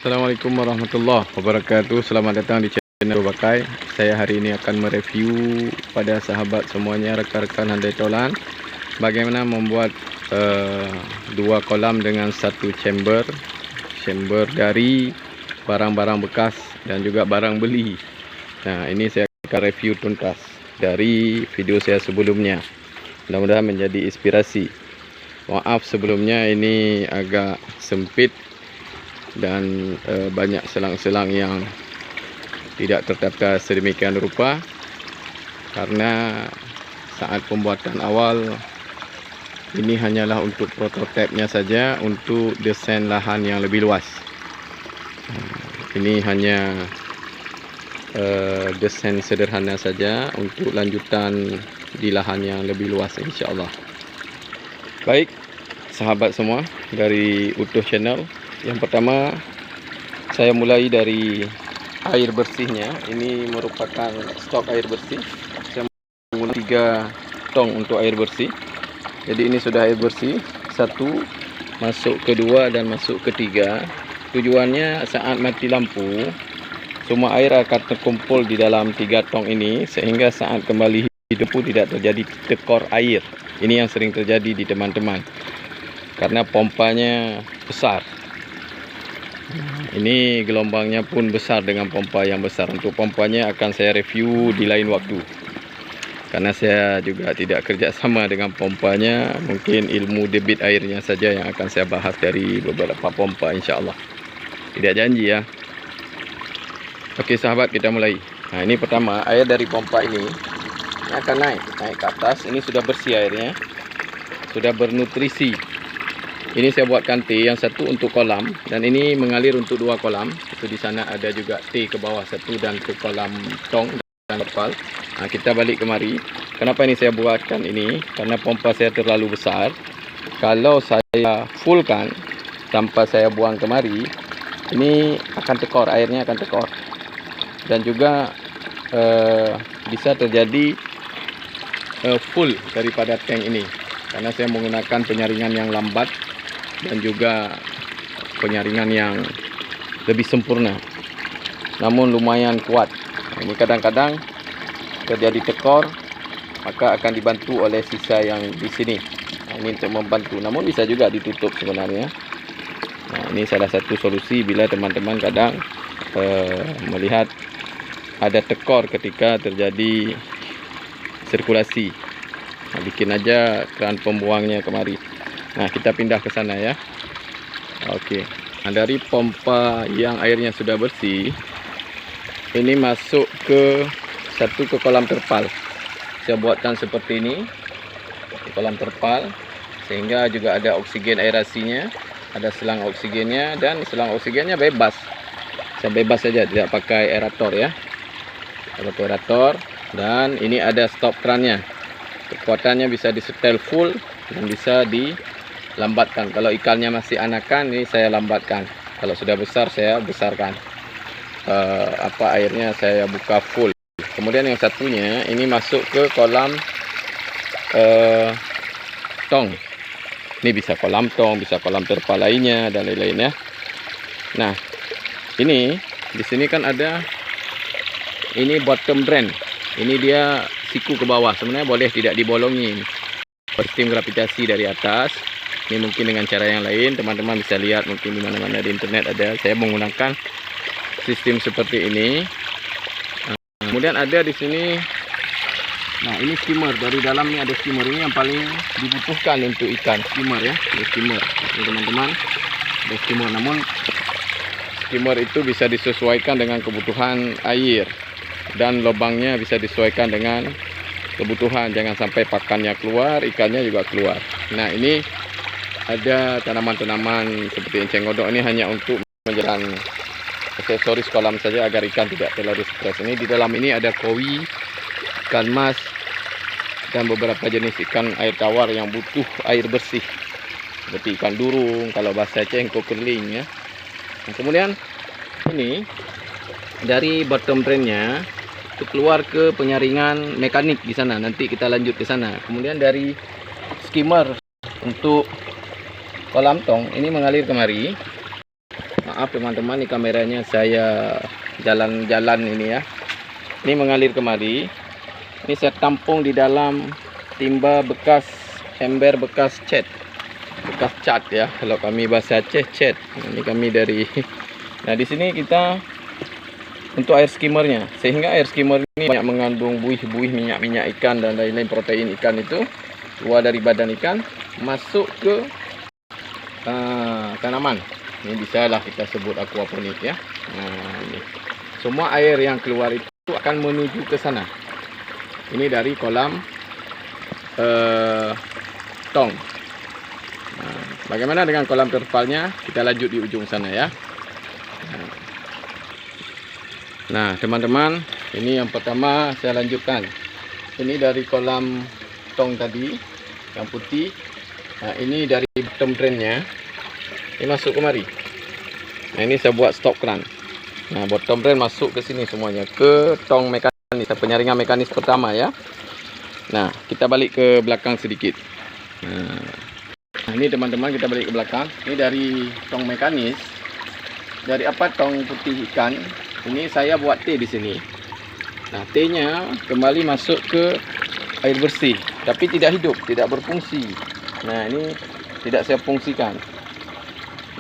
Assalamualaikum warahmatullahi wabarakatuh. Selamat datang di channel Bakai. Saya hari ini akan mereview pada sahabat semuanya, rekan-rekan handai tolan, bagaimana membuat dua kolam dengan satu chamber dari barang-barang bekas dan juga barang beli. Nah, ini saya akan review tuntas dari video saya sebelumnya. Mudah-mudahan menjadi inspirasi. Maaf sebelumnya ini agak sempit dan banyak selang-selang yang tidak tertata sedemikian rupa karena saat pembuatan awal ini hanyalah untuk prototipenya saja, untuk desain lahan yang lebih luas. Ini hanya desain sederhana saja untuk lanjutan di lahan yang lebih luas, insya-Allah. Baik sahabat semua dari Utuh Channel, yang pertama saya mulai dari air bersihnya. Ini merupakan stok air bersih. Saya menggunakan 3 tong untuk air bersih. Jadi ini sudah air bersih, 1 masuk ke 2 dan masuk ke 3. Tujuannya saat mati lampu, semua air akan terkumpul di dalam 3 tong ini, sehingga saat kembali hidup tidak terjadi tekor air. Ini yang sering terjadi di teman-teman karena pompanya besar. Ini gelombangnya pun besar dengan pompa yang besar. Untuk pompanya akan saya review di lain waktu, karena saya juga tidak kerja sama dengan pompanya. Mungkin ilmu debit airnya saja yang akan saya bahas dari beberapa pompa, insya-Allah. Tidak janji ya. Oke sahabat, kita mulai. Nah, ini pertama, air dari pompa ini akan naik ke atas. Ini sudah bersih airnya, sudah bernutrisi. Ini saya buatkan T, yang satu untuk kolam, dan ini mengalir untuk 2 kolam. Itu di sana ada juga T ke bawah 1 dan ke kolam tong dan terpal. Nah, kita balik kemari. Kenapa ini saya buatkan ini? Karena pompa saya terlalu besar. Kalau saya fullkan tanpa saya buang kemari, ini akan tekor, airnya akan tekor. Dan juga bisa terjadi full daripada tank ini, karena saya menggunakan penyaringan yang lambat dan juga penyaringan yang lebih sempurna, namun lumayan kuat. Ini kadang-kadang terjadi tekor, maka akan dibantu oleh sisa yang di sini. Ini untuk membantu, namun bisa juga ditutup sebenarnya. Nah, ini salah satu solusi bila teman-teman kadang melihat ada tekor ketika terjadi sirkulasi. Nah, bikin aja keran pembuangnya kemari. Nah, kita pindah ke sana ya. Oke. Nah, dari pompa yang airnya sudah bersih, ini masuk ke kolam terpal. Saya buatkan seperti ini di kolam terpal, sehingga juga ada oksigen aerasinya, ada selang oksigennya, dan selang oksigennya bebas. Saya bebas saja, tidak pakai aerator ya. Tidak pakai aerator. Dan ini ada stop kerannya. Kekuatannya bisa disetel full dan bisa dilambatkan. Kalau ikannya masih anakan, ini saya lambatkan. Kalau sudah besar, saya besarkan. Airnya saya buka full. Kemudian yang satunya ini masuk ke kolam tong. Ini bisa kolam tong, bisa kolam terpal lainnya dan lain-lain ya. Nah, ini di sini kan ada ini bottom drain. Ini dia siku ke bawah. Sebenarnya boleh tidak dibolongin. Sistem gravitasi dari atas. Ini mungkin dengan cara yang lain, teman-teman bisa lihat mungkin di mana-mana di internet ada. Saya menggunakan sistem seperti ini. Kemudian ada di sini. Nah, ini skimmer. Dari dalam ini ada skimmer. Ini yang paling dibutuhkan untuk ikan, skimmer ya. Ini skimmer. Ini teman-teman, ada skimmer. Namun skimmer itu bisa disesuaikan dengan kebutuhan air, dan lubangnya bisa disesuaikan dengan kebutuhan. Jangan sampai pakannya keluar, ikannya juga keluar. Nah, ini ada tanaman-tanaman seperti enceng godok. Ini hanya untuk menjalan aksesoris kolam saja agar ikan tidak terlalu stres. Ini di dalam ini ada koi, ikan mas, dan beberapa jenis ikan air tawar yang butuh air bersih, seperti ikan durung, kalau bahasa Aceh engko kerling ya. Nah, kemudian ini dari bottom drainnya itu keluar ke penyaringan mekanik di sana. Nanti kita lanjut ke sana. Kemudian dari skimmer untuk kolam tong ini mengalir kemari. Maaf teman-teman, ini kameranya saya jalan-jalan ini ya. Ini mengalir kemari. Ini saya tampung di dalam timba bekas ember, bekas cat ya. Kalau kami bahasa Aceh, cat. Ini kami dari. Nah di sini kita untuk air skimmernya, sehingga air skimmer ini banyak mengandung buih-buih minyak-minyak ikan dan lain-lain protein ikan itu keluar dari badan ikan masuk ke tanaman. Ini bisalah kita sebut aquaponik ya. Nah, ini semua air yang keluar itu akan menuju ke sana. Ini dari kolam tong. Nah, bagaimana dengan kolam terpalnya? Kita lanjut di ujung sana ya. Nah teman-teman, ini yang pertama saya lanjutkan. Ini dari kolam tong tadi yang putih. Nah ini dari bottom drainnya, ini masuk kemari. Nah ini saya buat stop keran. Nah bottom drain masuk ke sini semuanya, ke tong mekanis, penyaringan mekanis pertama ya. Nah kita balik ke belakang sedikit. Nah ini teman-teman, kita balik ke belakang. Ini dari tong mekanis, dari apa, tong putih ikan. Ini saya buat T di sini. Nah, T-nya kembali masuk ke air bersih, tapi tidak hidup, tidak berfungsi. Nah, ini tidak saya fungsikan.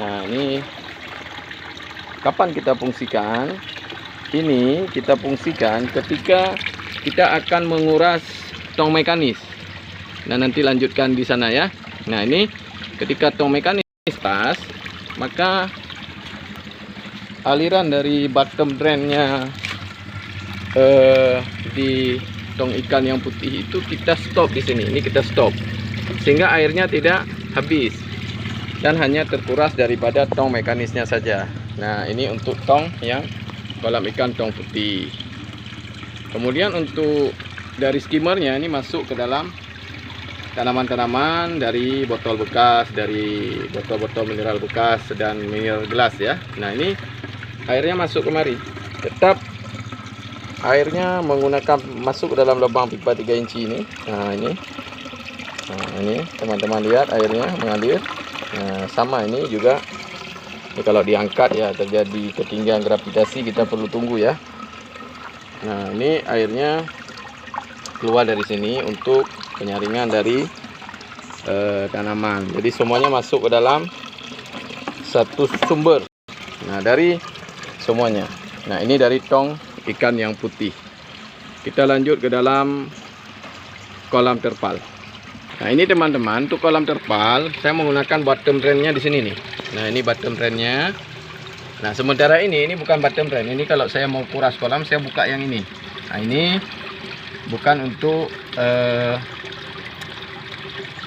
Nah, ini kapan kita fungsikan? Ini kita fungsikan ketika kita akan menguras tong mekanis. Nah, nanti lanjutkan di sana ya. Nah, ini ketika tong mekanis pas, maka aliran dari bottom drainnya di tong ikan yang putih itu kita stop di sini. Ini kita stop sehingga airnya tidak habis dan hanya terkuras daripada tong mekanisnya saja. Nah ini untuk tong yang kolam ikan tong putih. Kemudian untuk dari skimmernya ini masuk ke dalam tanaman-tanaman dari botol bekas, dari botol-botol mineral bekas dan mineral gelas ya. Nah ini airnya masuk kemari. Tetap airnya menggunakan masuk ke dalam lubang pipa 3 inci ini. Nah ini teman-teman lihat airnya mengalir. Nah sama ini juga. Ini kalau diangkat ya terjadi ketinggian gravitasi, kita perlu tunggu ya. Nah ini airnya keluar dari sini untuk penyaringan dari tanaman. Jadi semuanya masuk ke dalam satu sumber. Nah dari semuanya. Nah ini dari tong ikan yang putih. Kita lanjut ke dalam kolam terpal. Nah ini teman-teman, untuk kolam terpal saya menggunakan bottom drainnya di sini nih. Nah ini bottom drainnya. Nah sementara ini bukan bottom drain. Ini kalau saya mau kuras kolam, saya buka yang ini. Nah ini bukan untuk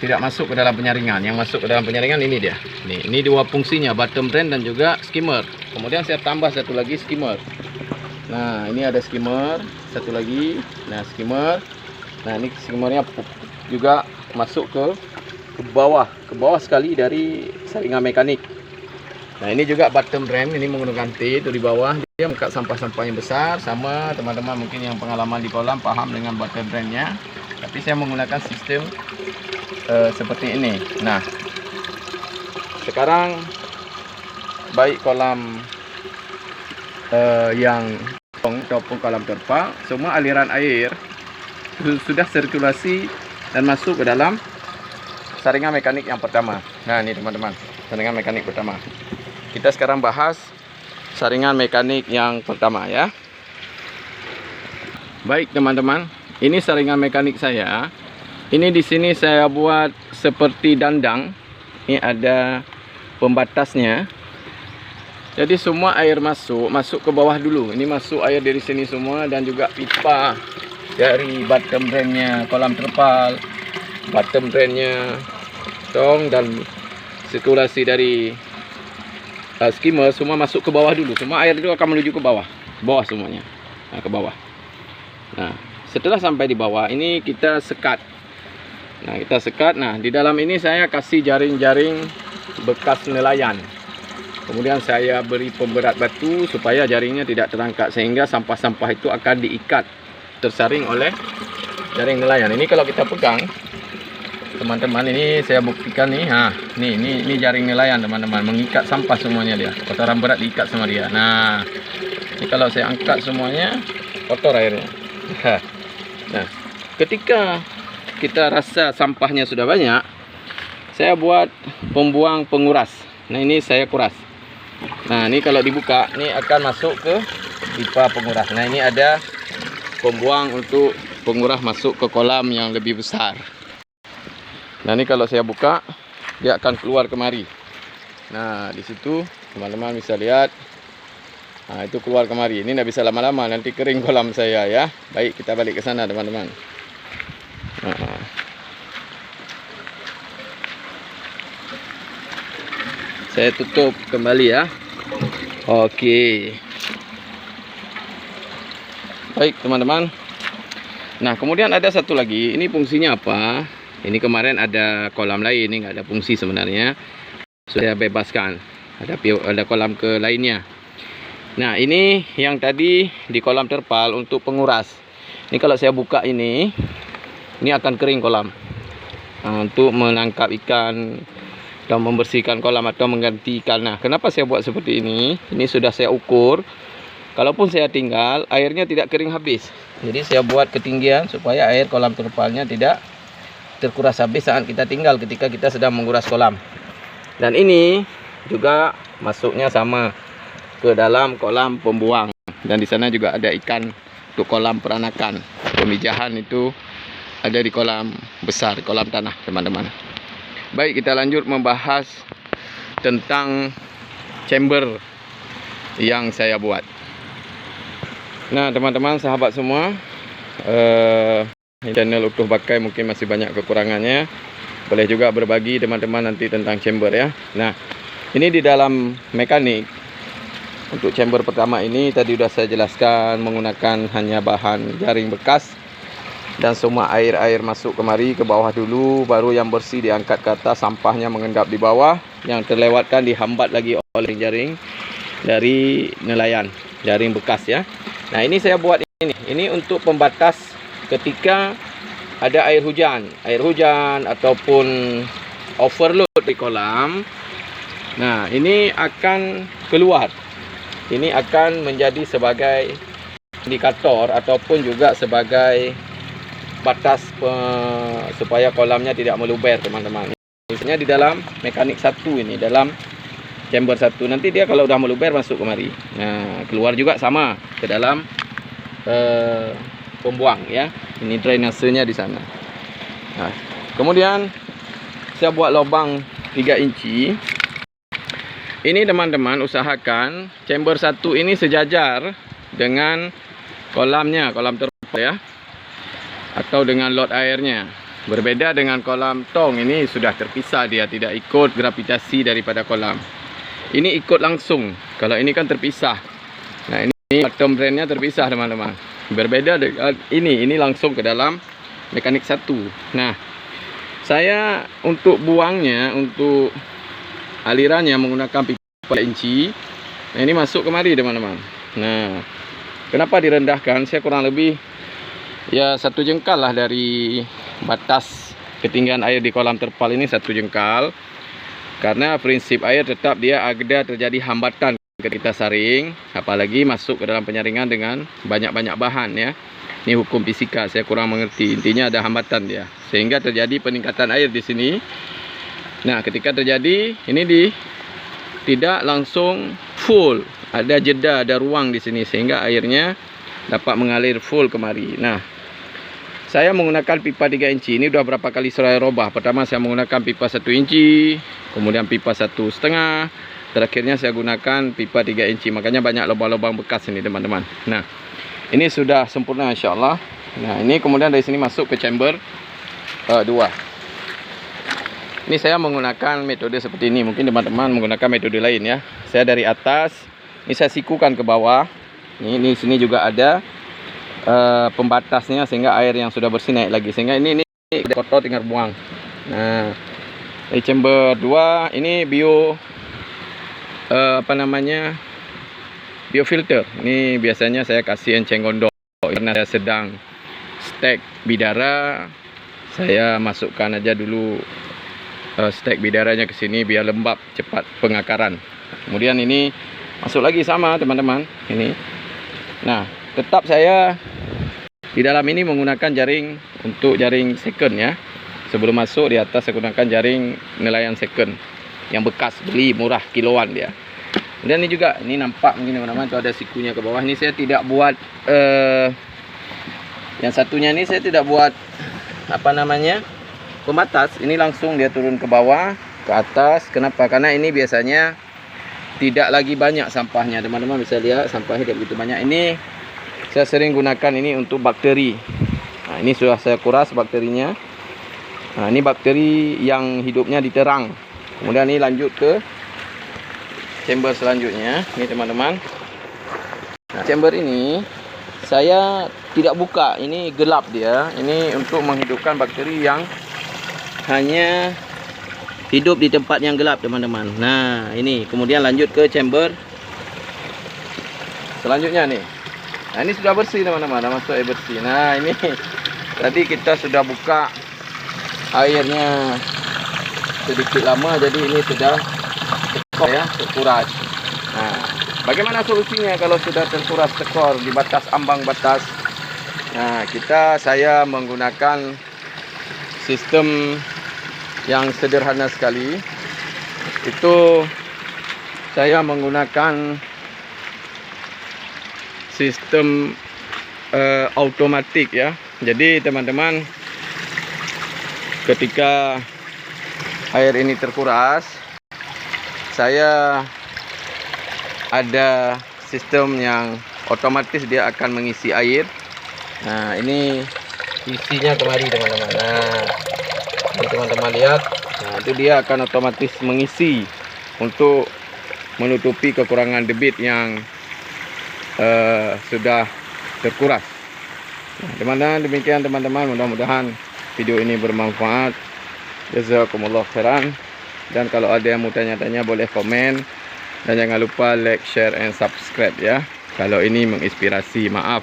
tidak masuk ke dalam penyaringan. Yang masuk ke dalam penyaringan ini dia. Ini dua fungsinya, bottom drain dan juga skimmer. Kemudian saya tambah satu lagi skimmer. Nah ini ada skimmer, satu lagi. Nah skimmer. Nah ini skimmernya juga masuk ke bawah sekali dari saringan mekanik. Nah ini juga bottom drain, ini menggunakan T itu di bawah. Dia mengangkat sampah-sampah yang besar. Sama teman-teman mungkin yang pengalaman di kolam paham dengan bottom drainnya. Tapi saya menggunakan sistem seperti ini. Nah sekarang baik kolam yang ataupun kolam terpal, semua aliran air sudah sirkulasi dan masuk ke dalam saringan mekanik yang pertama. Nah ini teman-teman, saringan mekanik pertama. Kita sekarang bahas saringan mekanik yang pertama ya. Baik teman-teman, ini saringan mekanik saya. Ini di sini saya buat seperti dandang. Ini ada pembatasnya. Jadi semua air masuk ke bawah dulu. Ini masuk air dari sini semua dan juga pipa dari bottom drainnya kolam terpal, bottom drainnya tong dan sirkulasi dari skimmer semua masuk ke bawah dulu. Semua air itu akan menuju ke bawah semuanya. Nah, ke bawah. Nah, setelah sampai di bawah ini kita sekat. Nah, kita sekat. Nah, di dalam ini saya kasih jaring-jaring bekas nelayan. Kemudian saya beri pemberat batu supaya jaringnya tidak terangkat, sehingga sampah-sampah itu akan diikat tersaring oleh jaring nelayan. Ini kalau kita pegang teman-teman, ini saya buktikan nih. Ini jaring nelayan teman-teman, mengikat sampah semuanya dia. Kotoran berat diikat sama dia. Nah, ini kalau saya angkat semuanya kotor airnya. Nah, ketika kita rasa sampahnya sudah banyak, saya buat pembuang penguras. Nah, ini saya kuras. Nah, ini kalau dibuka, ini akan masuk ke pipa penguras. Nah, ini ada pembuang untuk penguras masuk ke kolam yang lebih besar. Nah, ini kalau saya buka, dia akan keluar kemari. Nah, di situ teman-teman bisa lihat. Nah, itu keluar kemari. Ini tidak bisa lama-lama, nanti kering kolam saya ya. Baik, kita balik ke sana teman-teman. Nah. Saya tutup kembali ya. Oke. Baik teman-teman. Nah, kemudian ada satu lagi. Ini fungsinya apa? Ini kemarin ada kolam lain. Ini nggak ada fungsi sebenarnya. Sudah bebaskan. Ada kolam ke lainnya. Nah, ini yang tadi di kolam terpal untuk penguras. Ini kalau saya buka ini akan kering kolam. Nah, untuk menangkap ikan atau membersihkan kolam atau mengganti ikan. Nah, kenapa saya buat seperti ini? Ini sudah saya ukur. Kalaupun saya tinggal, airnya tidak kering habis. Jadi saya buat ketinggian supaya air kolam terpalnya tidak terkuras habis saat kita tinggal ketika kita sedang menguras kolam. Dan ini juga masuknya sama ke dalam kolam pembuang. Dan di sana juga ada ikan untuk kolam peranakan. Pemijahan itu ada di kolam besar, kolam tanah teman-teman. Baik, kita lanjut membahas tentang chamber yang saya buat. Nah, teman-teman, sahabat semua, channel Utuh Bakai mungkin masih banyak kekurangannya. Boleh juga berbagi teman-teman nanti tentang chamber ya. Nah, ini di dalam mekanik untuk chamber pertama ini tadi sudah saya jelaskan menggunakan hanya bahan jaring bekas. Dan semua air masuk kemari ke bawah dulu, baru yang bersih diangkat ke atas, sampahnya mengendap di bawah, yang terlewatkan dihambat lagi oleh jaring dari nelayan, jaring bekas ya. Nah, ini saya buat ini untuk pembatas ketika ada air hujan ataupun overload di kolam. Nah, ini akan keluar. Ini akan menjadi sebagai indikator ataupun juga sebagai batas supaya kolamnya tidak meluber teman-teman. Misalnya di dalam mekanik satu ini, dalam chamber satu, nanti dia kalau udah meluber masuk kemari. Nah, keluar juga sama ke dalam pembuang ya. Ini drainasenya di sana. Nah, kemudian saya buat lubang 3 inci. Ini teman-teman usahakan chamber satu ini sejajar dengan kolamnya, kolam terpal ya. Atau dengan lot airnya. Berbeda dengan kolam tong, ini sudah terpisah, dia tidak ikut gravitasi daripada kolam. Ini ikut langsung. Kalau ini kan terpisah. Nah, ini bottom drainnya terpisah teman-teman. Berbeda dengan ini langsung ke dalam mekanik satu. Nah, saya untuk buangnya, untuk alirannya menggunakan pipa inci. Nah, ini masuk kemari teman-teman. Nah, kenapa direndahkan? Saya kurang lebih ya 1 jengkal lah dari batas ketinggian air di kolam terpal ini, 1 jengkal. Karena prinsip air tetap dia ada terjadi hambatan ketika saring, apalagi masuk ke dalam penyaringan dengan banyak-banyak bahan ya. Ini hukum fisika, saya kurang mengerti. Intinya ada hambatan dia, sehingga terjadi peningkatan air di sini. Nah, ketika terjadi ini tidak langsung full, ada jeda, ada ruang di sini sehingga airnya dapat mengalir full kemari. Nah, saya menggunakan pipa 3 inci. Ini udah berapa kali saya robah. Pertama saya menggunakan pipa 1 inci, kemudian pipa 1,5, terakhirnya saya gunakan pipa 3 inci. Makanya banyak lubang-lubang bekas ini teman-teman. Nah, ini sudah sempurna insya-Allah. Nah, ini kemudian dari sini masuk ke chamber 2. Ini saya menggunakan metode seperti ini. Mungkin teman-teman menggunakan metode lain ya. Saya dari atas, ini saya sikukan ke bawah. Ini sini juga ada pembatasnya sehingga air yang sudah bersih naik lagi, sehingga ini kotor tinggal buang. Nah, di chamber 2 ini biofilter. Ini biasanya saya kasih enceng gondok karena saya sedang stek bidara, saya masukkan aja dulu stek bidaranya ke sini biar lembab, cepat pengakaran. Kemudian ini masuk lagi sama teman-teman ini. Nah, tetap saya di dalam ini menggunakan jaring untuk jaring second ya. Sebelum masuk di atas saya gunakan jaring nelayan second yang bekas, beli murah, kiloan dia. Kemudian ini juga, ini nampak mungkin teman-teman tuh ada sikunya ke bawah. Ini saya tidak buat yang satunya ini saya tidak buat apa namanya pembatas. Ini langsung dia turun ke bawah, ke atas. Kenapa? Karena ini biasanya tidak lagi banyak sampahnya. Teman-teman bisa lihat sampahnya tidak begitu banyak. Ini saya sering gunakan ini untuk bakteri. Nah, ini sudah saya kuras bakterinya. Nah, ini bakteri yang hidupnya di terang. Kemudian ini lanjut ke chamber selanjutnya. Ini teman-teman. Nah, chamber ini saya tidak buka. Ini gelap dia. Ini untuk menghidupkan bakteri yang hanya hidup di tempat yang gelap teman-teman. Nah, ini kemudian lanjut ke chamber selanjutnya nih. Nah, ini sudah bersih teman-teman, dah masuk air bersih. Nah, ini tadi kita sudah buka airnya sedikit lama, jadi ini sudah tekor ya, terkuras. Nah, bagaimana solusinya kalau sudah terkuras tekor di batas ambang batas? Nah, saya menggunakan sistem yang sederhana sekali. Itu saya menggunakan sistem automatik ya. Jadi teman-teman, ketika air ini terkuras, saya ada sistem yang otomatis dia akan mengisi air. Nah, ini isinya kemari teman-teman. Nah, ini teman-teman lihat. Nah, itu dia akan otomatis mengisi untuk menutupi kekurangan debit yang sudah terkuras. Nah, teman-teman, demikian teman-teman, mudah-mudahan video ini bermanfaat. Jazakumullah khairan. Dan kalau ada yang mau tanya-tanya boleh komen. Dan jangan lupa like, share, and subscribe ya. Kalau ini menginspirasi, maaf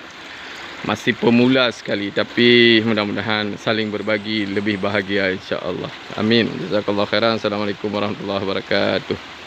masih pemula sekali, tapi mudah-mudahan saling berbagi lebih bahagia insya Allah. Amin. Jazakallah khairan. Assalamualaikum warahmatullahi wabarakatuh.